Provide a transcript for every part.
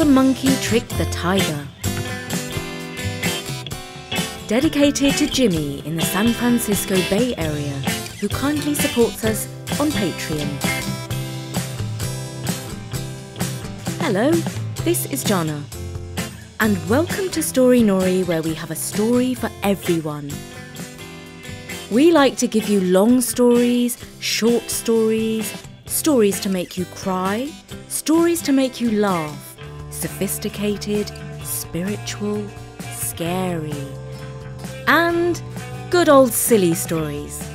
the Monkey Tricked the Tiger. Dedicated to Jimmy in the San Francisco Bay Area, who kindly supports us on Patreon. Hello, this is Jana, and welcome to Story Nori, where we have a story for everyone. We like to give you long stories, short stories, stories to make you cry, stories to make you laugh, sophisticated, spiritual, scary, and good old silly stories.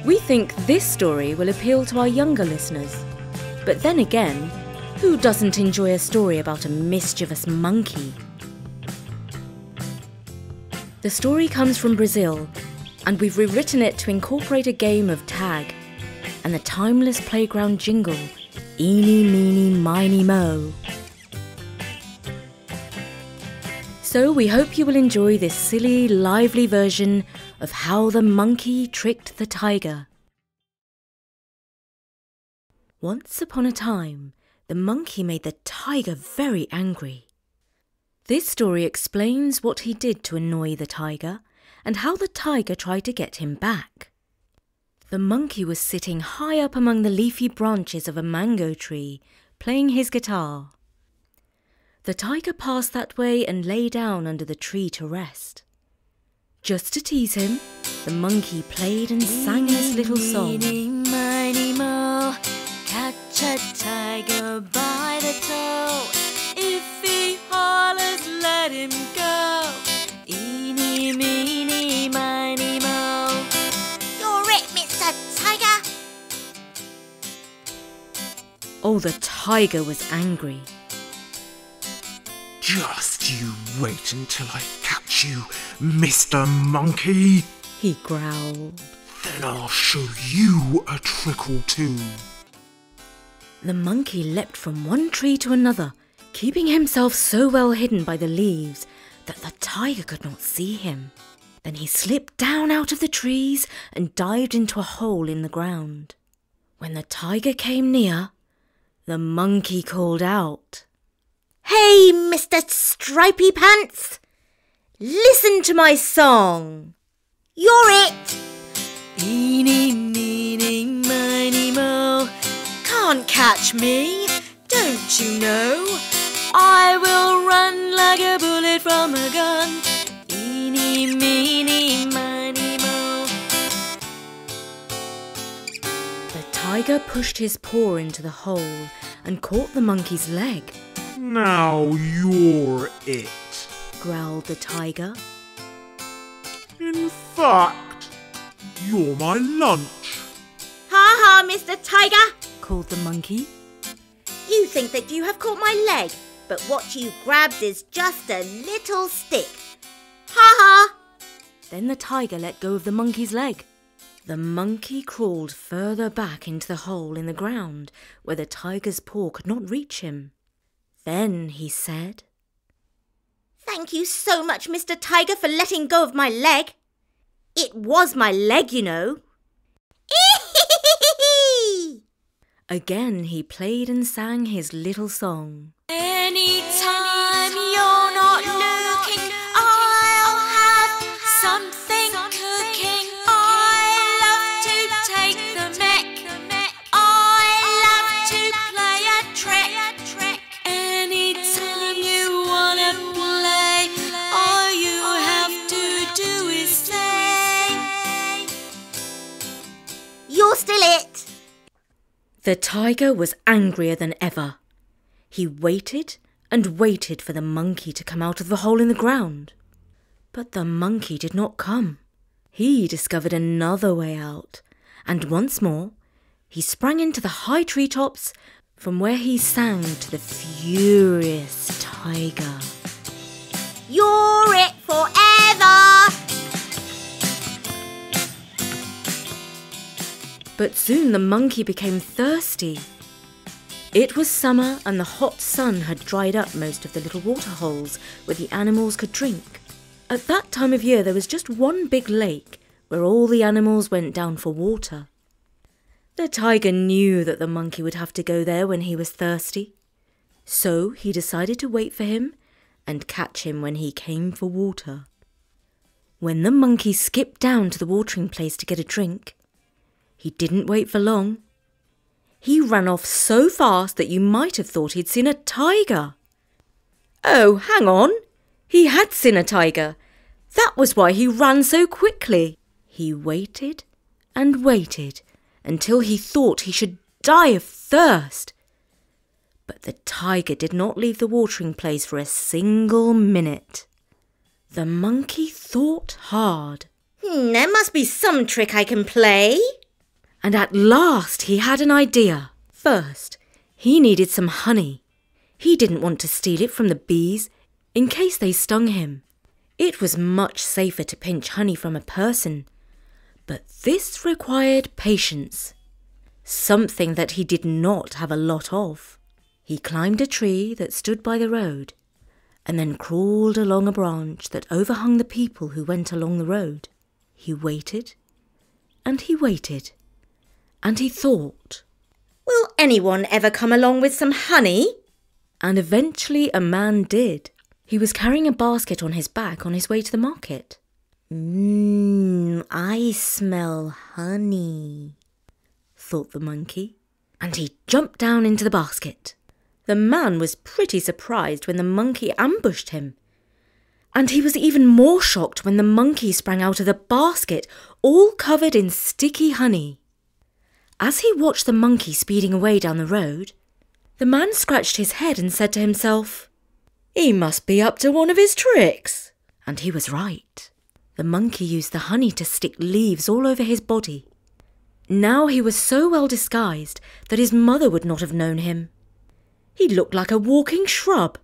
We think this story will appeal to our younger listeners, but then again, who doesn't enjoy a story about a mischievous monkey? The story comes from Brazil, and we've rewritten it to incorporate a game of tag and the timeless playground jingle, Eeny, Meeny, Miny, Mo. So we hope you will enjoy this silly, lively version of How the Monkey Tricked the Tiger. Once upon a time, the monkey made the tiger very angry. This story explains what he did to annoy the tiger and how the tiger tried to get him back. The monkey was sitting high up among the leafy branches of a mango tree, playing his guitar. The tiger passed that way and lay down under the tree to rest. Just to tease him, the monkey played and sang this little song. Eeny, miny, moe, catch a tiger by the toe. If he hollers, let him go. Eeny, meeny, miny, moe. You're it, Mr. Tiger! Oh, the tiger was angry. Just you wait until I catch you, Mr. Monkey. He growled. Then I'll show you a trick or two. The monkey leapt from one tree to another, keeping himself so well hidden by the leaves that the tiger could not see him. Then he slipped down out of the trees and dived into a hole in the ground. When the tiger came near, the monkey called out, Hey, Mr. Stripy Pants! Listen to my song! You're it! Eeny, meeny, miny, moe. Can't catch me, don't you know? I will run like a bullet from a gun. Eeny, meeny, miny, moe. The tiger pushed his paw into the hole and caught the monkey's leg. Now you're it. Growled the tiger. In fact, you're my lunch. Ha ha, Mr. Tiger! Called the monkey. You think that you have caught my leg, but what you grabbed is just a little stick. Ha ha! Then the tiger let go of the monkey's leg. The monkey crawled further back into the hole in the ground where the tiger's paw could not reach him. Then he said, Thank you so much, Mr. Tiger, for letting go of my leg. It was my leg, you know. Again he played and sang his little song. Anytime you're not looking, I'll have something cooking. I love to take the mick. I love to play a trick. Anytime you wanna play, all you have to do is say, You're still it. The tiger was angrier than ever. He waited and waited for the monkey to come out of the hole in the ground. But the monkey did not come. He discovered another way out, and once more he sprang into the high treetops from where he sang to the furious tiger. You're it forever. But soon the monkey became thirsty. It was summer and the hot sun had dried up most of the little water holes where the animals could drink. At that time of year there was just one big lake where all the animals went down for water. The tiger knew that the monkey would have to go there when he was thirsty. So he decided to wait for him and catch him when he came for water. When the monkey skipped down to the watering place to get a drink, he didn't wait for long. He ran off so fast that you might have thought he'd seen a tiger. Oh, hang on. He had seen a tiger. That was why he ran so quickly. He waited and waited until he thought he should die of thirst. But the tiger did not leave the watering place for a single minute. The monkey thought hard. There must be some trick I can play. And at last he had an idea. First, he needed some honey. He didn't want to steal it from the bees in case they stung him. It was much safer to pinch honey from a person. But this required patience, something that he did not have a lot of. He climbed a tree that stood by the road and then crawled along a branch that overhung the people who went along the road. He waited and he waited and he thought, Will anyone ever come along with some honey? And eventually a man did. He was carrying a basket on his back on his way to the market. I smell honey, thought the monkey, and he jumped down into the basket. The man was pretty surprised when the monkey ambushed him. And he was even more shocked when the monkey sprang out of the basket, all covered in sticky honey. As he watched the monkey speeding away down the road, the man scratched his head and said to himself, He must be up to one of his tricks. And he was right. The monkey used the honey to stick leaves all over his body. Now he was so well disguised that his mother would not have known him. He looked like a walking shrub.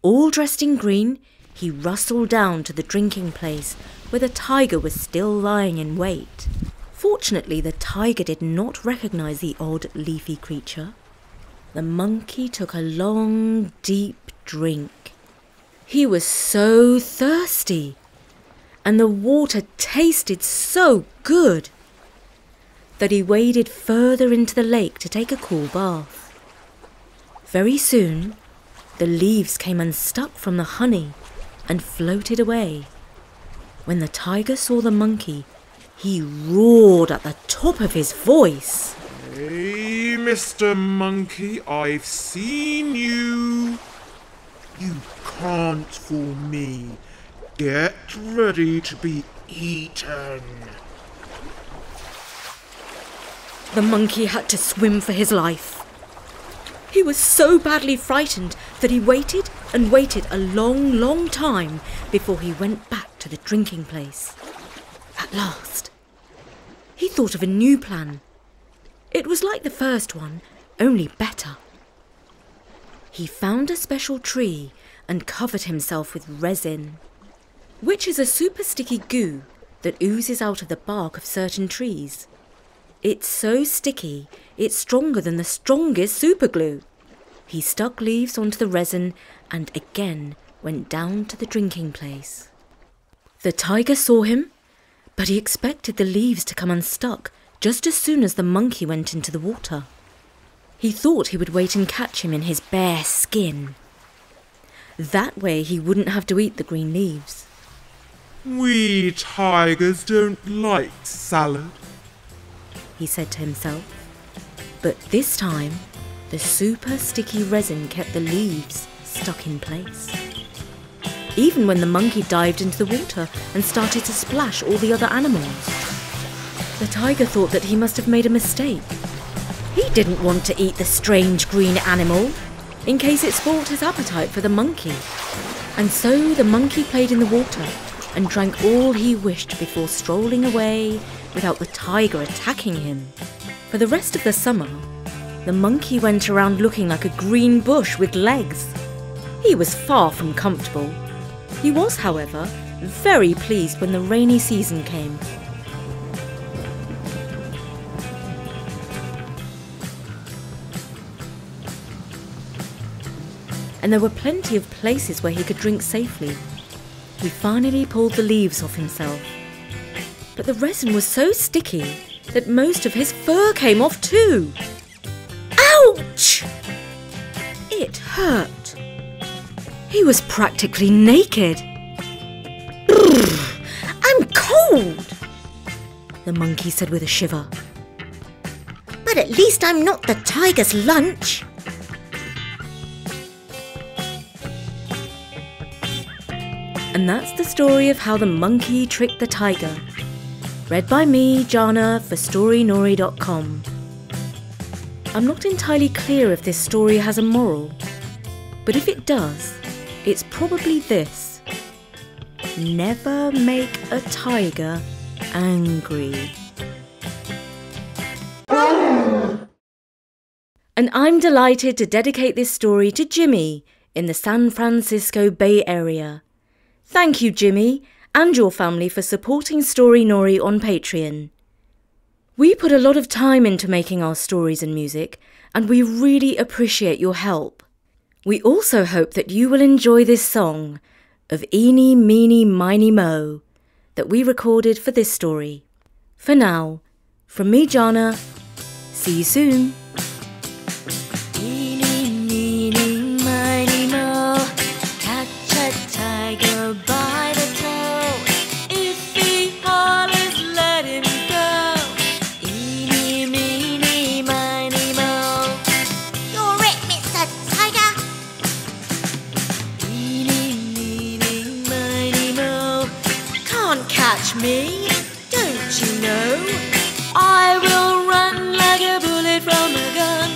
All dressed in green, he rustled down to the drinking place where the tiger was still lying in wait. Fortunately, the tiger did not recognize the odd leafy creature. The monkey took a long, deep drink. He was so thirsty, and the water tasted so good that he waded further into the lake to take a cool bath. Very soon, the leaves came unstuck from the honey and floated away. When the tiger saw the monkey, he roared at the top of his voice. Hey, Mr. Monkey, I've seen you. You can't fool me. Get ready to be eaten. The monkey had to swim for his life. He was so badly frightened that he waited and waited a long, long time before he went back to the drinking place. At last, he thought of a new plan. It was like the first one, only better. He found a special tree and covered himself with resin, which is a super sticky goo that oozes out of the bark of certain trees. It's so sticky, it's stronger than the strongest superglue. He stuck leaves onto the resin and again went down to the drinking place. The tiger saw him, but he expected the leaves to come unstuck just as soon as the monkey went into the water. He thought he would wait and catch him in his bare skin. That way he wouldn't have to eat the green leaves. We tigers don't like salad, he said to himself. But this time, the super sticky resin kept the leaves stuck in place. Even when the monkey dived into the water and started to splash all the other animals. The tiger thought that he must have made a mistake. He didn't want to eat the strange green animal, in case it spoilt his appetite for the monkey. And so the monkey played in the water and drank all he wished before strolling away without the tiger attacking him. For the rest of the summer, the monkey went around looking like a green bush with legs. He was far from comfortable. He was, however, very pleased when the rainy season came. And there were plenty of places where he could drink safely. He finally pulled the leaves off himself. But the resin was so sticky that most of his fur came off too. Ouch! It hurt. He was practically naked. I'm cold. The monkey said with a shiver. But at least I'm not the tiger's lunch. And that's the story of how the monkey tricked the tiger. Read by me, Jana, for StoryNory.com. I'm not entirely clear if this story has a moral, but if it does, it's probably this: never make a tiger angry. And I'm delighted to dedicate this story to Jimmy in the San Francisco Bay Area. Thank you, Jimmy, and your family for supporting Story Nori on Patreon. We put a lot of time into making our stories and music, and we really appreciate your help. We also hope that you will enjoy this song of Eeny, Meeny, Miny, Mo that we recorded for this story. For now, from me, Jana, see you soon. Eeny, meeny, miny, mo, catch a tiger by the toe. If he hollers, let him go. Eeny, meeny, miny, mo. You're it, Mr. Tiger. Eeny, meeny, miny, mo. Can't catch me, don't you know? I will run like a bullet from a gun.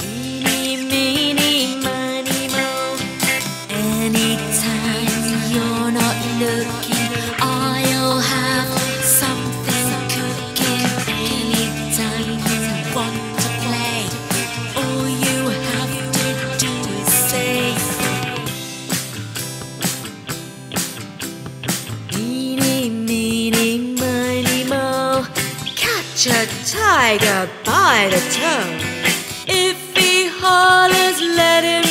Eeny, meeny, miny, mo. Anytime you're not looking, I'll have something cooking. Anytime you want to play, all you have to do is say, eeny, meeny, miny, mo. Catch a tiger by the toe. If he hollers, let him